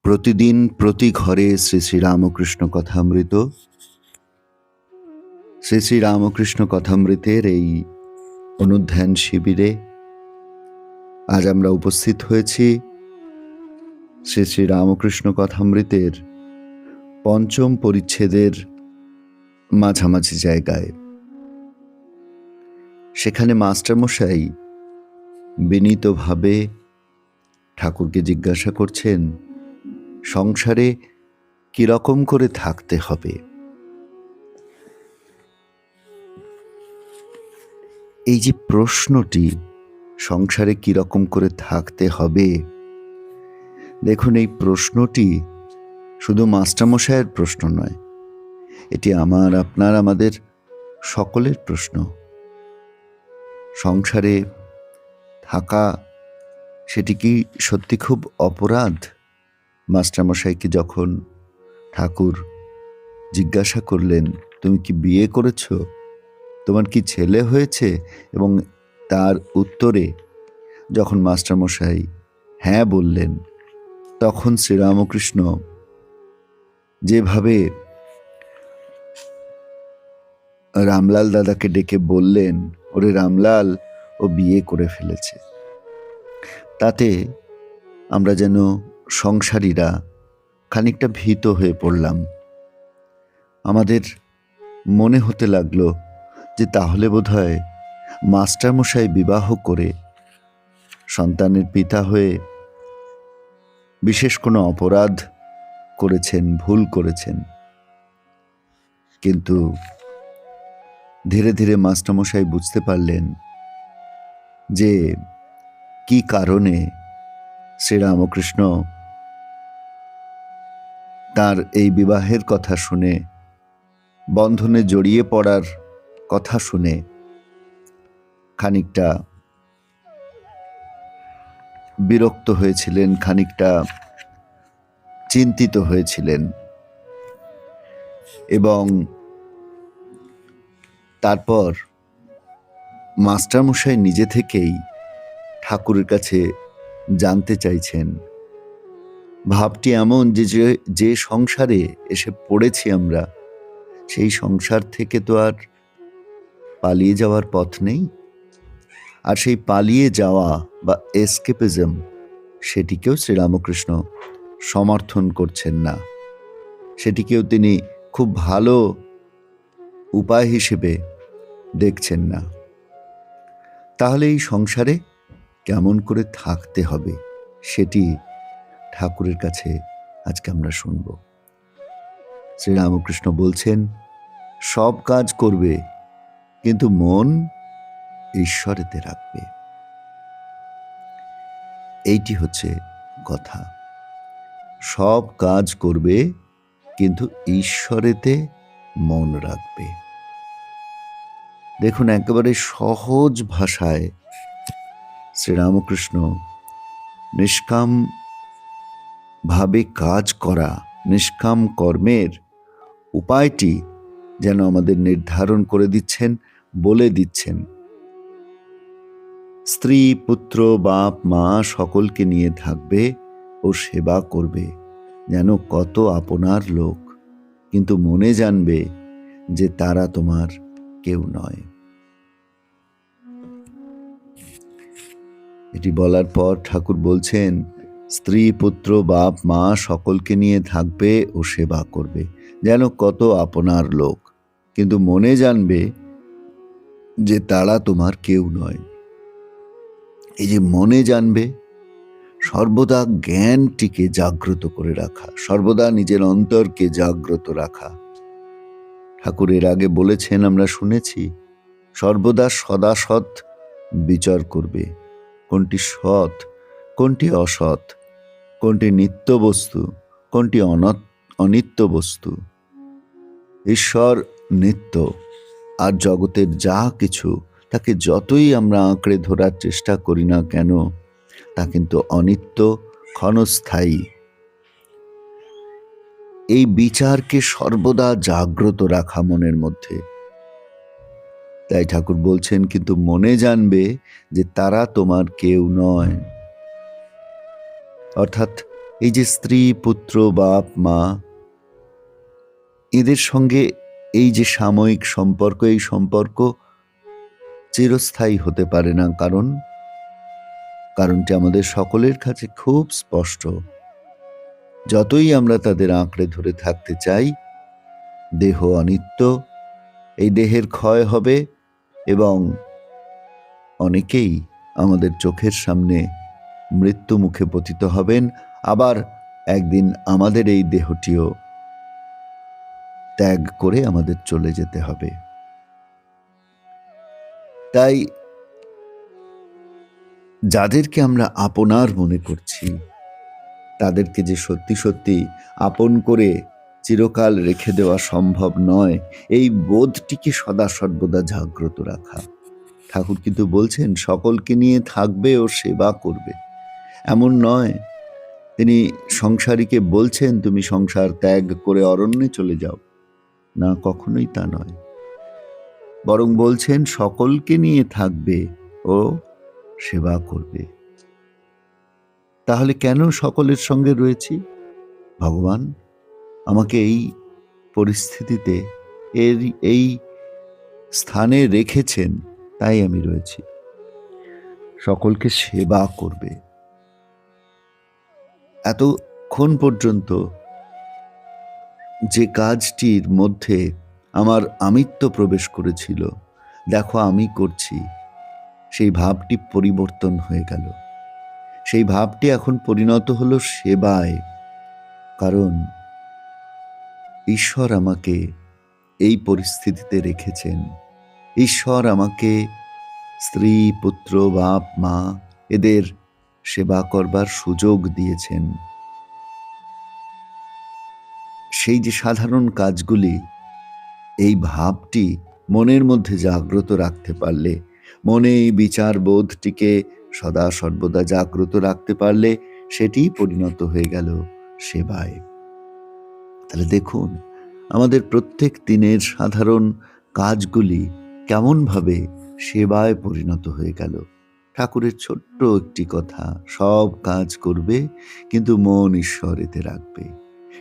প্রতিদিন প্রতি ঘরে শ্রী শ্রী রামকৃষ্ণ কথামৃত। শ্রী শ্রী রামকৃষ্ণ কথামৃতের এই অনুধ্যান শিবিরে আজ আমরা উপস্থিত হয়েছি শ্রী শ্রী রামকৃষ্ণ কথামৃতের পঞ্চম পরিচ্ছেদের মাঝামাঝি জায়গায়। সেখানে মাস্টারমশাই বিনীতভাবে ঠাকুরকে জিজ্ঞাসা করছেন, সংসারে কিরকম করে থাকতে হবে। এই যে প্রশ্নটি, সংসারে কিরকম করে থাকতে হবে, দেখুন এই প্রশ্নটি শুধু মাস্টারমশাইয়ের প্রশ্ন নয়, এটি আমার, আপনার, আমাদের সকলের প্রশ্ন। সংসারে থাকা সেটি কি সত্যি খুব অপরাধ? মাস্টারমশাইকে যখন ঠাকুর জিজ্ঞাসা করলেন, তুমি কি বিয়ে করেছ, তোমার কি ছেলে হয়েছে, এবং তার উত্তরে যখন মাস্টারমশাই হ্যাঁ বললেন, তখন শ্রীরামকৃষ্ণ যেভাবে রামলাল দাদাকে ডেকে বললেন, ওরে রামলাল, ও বিয়ে করে ফেলেছে, তাতে আমরা যেন সংসারীরা খানিকটা ভীত হয়ে পড়লাম। আমাদের মনে হতে লাগলো যে তাহলে বোধহয় মাস্টারমশাই বিবাহ করে সন্তানের পিতা হয়ে বিশেষ কোনো অপরাধ করেছেন, ভুল করেছেন। কিন্তু ধীরে ধীরে মাস্টারমশাই বুঝতে পারলেন যে কি কারণে শ্রীরামকৃষ্ণ তার এই বিবাহের কথা শুনে, বন্ধনে জড়িয়ে পড়ার কথা শুনে খানিকটা বিরক্ত হয়েছিলেন, খানিকটা চিন্তিত হয়েছিলেন। এবং তারপর মাস্টারমশাই নিজে থেকেই ঠাকুরের কাছে জানতে চাইছেন। ভাবটি এমন যে যে সংসারে এসে পড়েছি আমরা, সেই সংসার থেকে তো আর পালিয়ে যাওয়ার পথ নেই। আর সেই পালিয়ে যাওয়া বা এসকেপিজম, সেটিকেও শ্রীরামকৃষ্ণ সমর্থন করছেন না, সেটিকেও তিনি খুব ভালো উপায় হিসেবে দেখছেন না। তাহলে এই সংসারে কেমন করে থাকতে হবে সেটি ঠাকুরের কাছে আজকে আমরা শুনব। শ্রীরামকৃষ্ণ বলছেন, সব কাজ করবে কিন্তু মন ঈশ্বরেতে রাখবে। এইটি হচ্ছে কথা। সব কাজ করবে কিন্তু ঈশ্বরেতে মন রাখবে। দেখুন, একেবারে সহজ ভাষায় শ্রীরামকৃষ্ণ নিষ্কাম ভাবে কাজ করা, নিষ্কাম কর্মের উপায়টি যেন আমাদের নির্ধারণ করে দিচ্ছেন, বলে দিচ্ছেন। স্ত্রী, পুত্র, বাপ, মা সকলকে নিয়ে থাকবে ও সেবা করবে যেন কত আপনার লোক, কিন্তু মনে জানবে যে তারা তোমার কেউ নয়। এটি বলার পর ঠাকুর বলছেন, স্ত্রী, পুত্র, বাপ, মা সকলকে নিয়ে থাকবে ও সেবা করবে যেন কত আপনার লোক, কিন্তু মনে জানবে যে তারা তোমার কেউ নয়। এই যে মনে জানবে, সর্বদা জ্ঞানটিকে জাগ্রত করে রাখা, সর্বদা নিজের অন্তরকে জাগ্রত রাখা। ঠাকুরের আগে বলেছেন, আমরা শুনেছি, সর্বদা সদাসৎ বিচার করবে, কোনটি সৎ, কোনটি অসৎ, কোনটি নিত্য বস্তু, অনিত্য বস্তু, ঈশ্বর নিত্য। আর জগতের যা কিছু তাকে যতই আমরা আঁকড়ে ধরার চেষ্টা করি না কেন, তা কিন্তু অনিত্য, ক্ষণস্থায়ী। এই বিচারকে সর্বদা জাগ্রত রাখা মনের মধ্যে। তাই ঠাকুর বলছেন, কিন্তু মনে জানবে যে তারা তোমার কেউ নয়। অর্থাৎ এই যে স্ত্রী, পুত্র, বাপ, মা, এদের সঙ্গে এই যে সাময়িক সম্পর্ক, এই সম্পর্ক চিরস্থায়ী হতে পারে না। কারণটি আমাদের সকলের কাছে খুব স্পষ্ট। যতই আমরা তাদের আঁকড়ে ধরে থাকতে চাই, দেহ অনিত্য, এই দেহের ক্ষয় হবে এবং অনেকেই আমাদের চোখের সামনে মৃত্যু মুখে পতিত হবেন। আবার একদিন আমাদের এই দেহটিও ত্যাগ করে আমাদের চলে যেতে হবে। তাই যাদেরকে আমরা আপনার মনে করছি, তাদেরকে যে সত্যি সত্যি আপন করে চিরকাল রেখে দেওয়া সম্ভব নয়, এই বোধটিকে সদা সর্বদা জাগ্রত রাখা। ঠাকুর কিন্তু বলছেন সকলকে নিয়ে থাকবে ও সেবা করবে, এমন নয়। তিনি সংসারীকে বলছেন তুমি সংসার ত্যাগ করে অরণ্যে চলে যাও, না, কখনোই তা নয়। বরং বলছেন সকলকে নিয়ে থাকবে ও সেবা করবে। তাহলে কেন সকলের সঙ্গে রয়েছি? ভগবান আমাকে এই পরিস্থিতিতে এই স্থানে রেখেছেন, তাই আমি রয়েছি। সকলকে সেবা করবে। এতক্ষণ পর্যন্ত যে কাজটির মধ্যে আমার আমিত্ব প্রবেশ করেছিল, দেখো আমি করছি, সেই ভাবটি পরিবর্তন হয়ে গেল। সেই ভাবটি এখন পরিণত হলো সেবায়। কারণ ঈশ্বর আমাকে এই পরিস্থিতিতে রেখেছেন। ঈশ্বর আমাকে স্ত্রী, পুত্র, বাপ, মা এদের সেবা করবার সুযোগ দিয়েছেন। সেই যে সাধারণ কাজগুলি, এই ভাবটি মনের মধ্যে জাগ্রত রাখতে পারলে, মনে এই বিচার বোধটিকে সদা সর্বদা জাগ্রত রাখতে পারলে, সেটি পরিণত হয়ে গেল সেবায়। তাহলে দেখুন আমাদের প্রত্যেক দিনের সাধারণ কাজগুলি কেমনভাবে সেবায় পরিণত হয়ে গেল। ঠাকুরের ছোট্ট একটি কথা, সব কাজ করবে কিন্তু মন ঈশ্বরেতে রাখবে।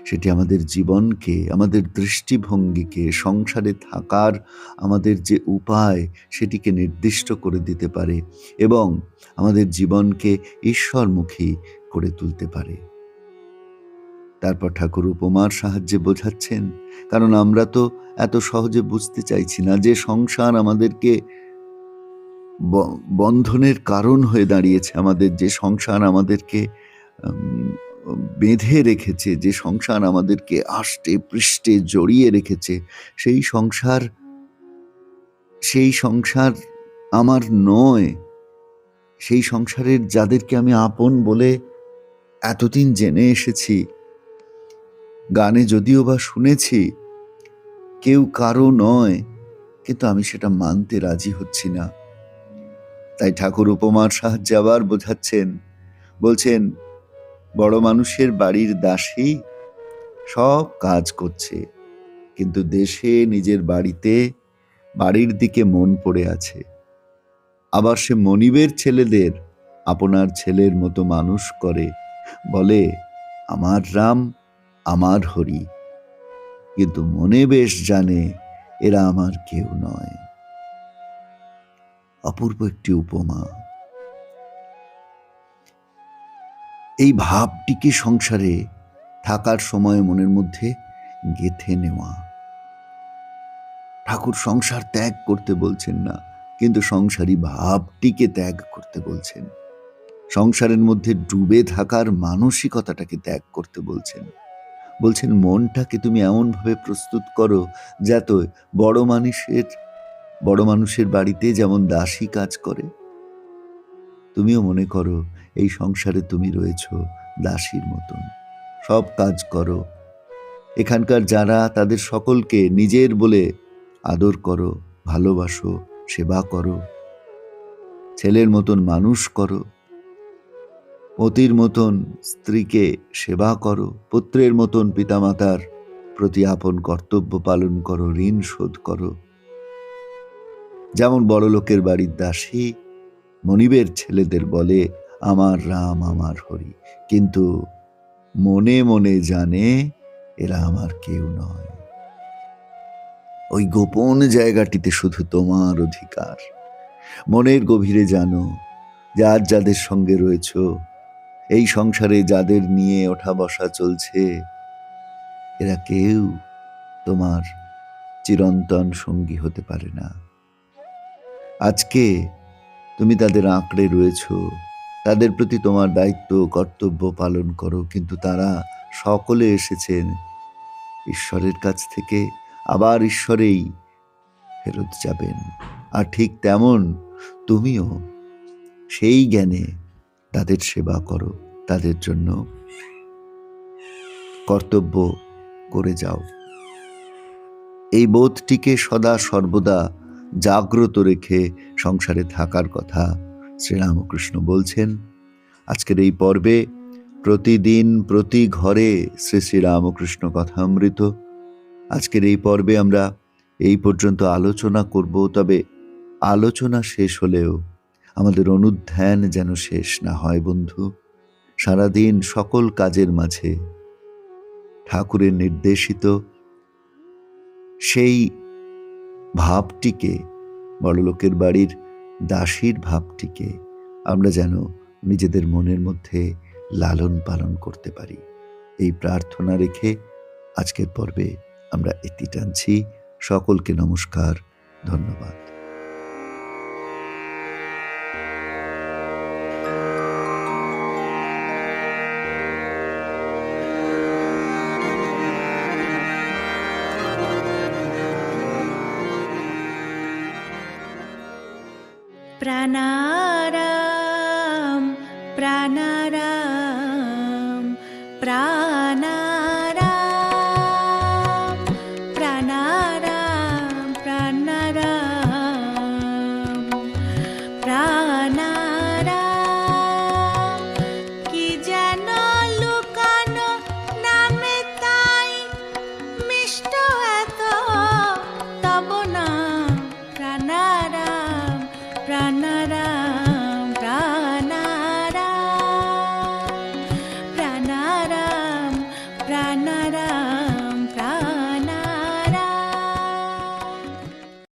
সেটি আমাদের জীবনকে, আমাদের দৃষ্টিভঙ্গিকে, সংসারে থাকার আমাদের যে উপায় সেটিকে নির্দিষ্ট করে দিতে পারে এবং আমাদের জীবনকে ঈশ্বরমুখী করে তুলতে পারে। তারপর ঠাকুর উপমার সাহায্যে বোঝাচ্ছেন, কারণ আমরা তো এত সহজে বুঝতে চাইছি না যে সংসার আমাদেরকে বন্ধনের কারণ হয়ে দাঁড়িয়েছে, আমাদের যে সংসার আমাদেরকে বেঁধে রেখেছে, যে সংসার আমাদেরকে আষ্টে পৃষ্ঠে জড়িয়ে রেখেছে, সেই সংসার আমার নয়। সেই সংসারের যাদেরকে আমি আপন বলে এতদিন জেনে এসেছি, গানে যদিও বা শুনেছি কেউ কারো নয়, কিন্তু আমি সেটা মানতে রাজি হচ্ছি না। তাই ঠাকুর উপমার সাহায্যে আবার বোঝাচ্ছেন, বলছেন বড় মানুষের বাড়ির দাসী সব কাজ করছে, কিন্তু দেশে নিজের বাড়ির দিকে মন পড়ে আছে। আবার সে মনিবের ছেলেদের আপনার ছেলের মতো মানুষ করে, বলে আমার রাম আমার হরি, কিন্তু মনে বেশ জানে এরা আমার কেউ নয়। অপূর্ব একটি উপমা। এই ভাবটিকে সংসারে থাকার সময় মনের মধ্যে গেঁথে নেওয়া। ঠাকুর সংসার ত্যাগ করতে বলছেন না, কিন্তু সংসারী ভাবটিকে ত্যাগ করতে বলছেন। সংসারের মধ্যে ডুবে থাকার মানসিকতাটাকে ত্যাগ করতে বলছেন। বলছেন মনটাকে তুমি এমনভাবে প্রস্তুত করো যাতে বড় মানুষের বাড়িতে যেমন দাসী কাজ করে, তুমিও মনে করো এই সংসারে তুমি রয়েছো দাসীর মতন, সব কাজ করো এখানকার যারা, তাদের সকলকে নিজের বলে আদর করো, ভালোবাসো, সেবা করো, ছেলের মতন মানুষ করো, পতির মতন স্ত্রীকে সেবা করো, পুত্রের মতন পিতামাতার প্রতি আপন কর্তব্য পালন করো, ঋণ শোধ করো। যেমন বড়লোকের বাড়ির দাসী মনিবের ছেলেদের বলে, আমার রাম আমার হরি, কিন্তু মনে মনে জানে এরা আমার কেউ নয়। ওই গোপন জায়গাটিতে শুধু তোমার অধিকার। মনের গভীরে জানো যে আজ যাদের সঙ্গে রয়েছ, এই সংসারে যাদের নিয়ে ওঠা বসা চলছে, এরা কেউ তোমার চিরন্তন সঙ্গী হতে পারে না। আজকে তুমি তাদের আঁকড়ে রয়েছ, তাদের প্রতি তোমার দায়িত্ব কর্তব্য পালন করো, কিন্তু তারা সকলে এসেছেন ঈশ্বরের কাছ থেকে, আবার ঈশ্বরেই ফেরত যাবেন। আর ঠিক তেমন তুমিও সেই জ্ঞানে তাদের সেবা করো, তাদের জন্য কর্তব্য করে যাও। এই বোধটিকে সদা সর্বদা জাগ্রত রেখে সংসারে থাকার কথা শ্রীরামকৃষ্ণ বলছেন। আজকের এই পর্বে প্রতিদিন প্রতি ঘরে শ্রী শ্রীরামকৃষ্ণ কথামৃত। আজকের এই পর্বে আমরা এই পর্যন্ত আলোচনা করব, তবে আলোচনা শেষ হলেও আমাদের অনুধ্যান যেন শেষ না হয় বন্ধু। সারাদিন সকল কাজের মাঝে ঠাকুরের নির্দেশিত সেই ভাবটিকে, বড়লোকের বাড়ির দাসীর ভাবটিকে আমরা যেন নিজেদের মনের মধ্যে লালন পালন করতে পারি, এই প্রার্থনা রেখে আজকের পর্বে আমরা ইতি টানছি। সকলকে নমস্কার, ধন্যবাদ। প্রাণারাম প্রাণারাম প্রাণারাম প্রাণারাম প্রাণারাম প্রাণারাম। কি যেন লুকানো নামে তাই মিষ্ট এত তব নাম প্রাণারাম প্রাণারাম প্রাণারাম প্রাণারাম প্রাণারাম।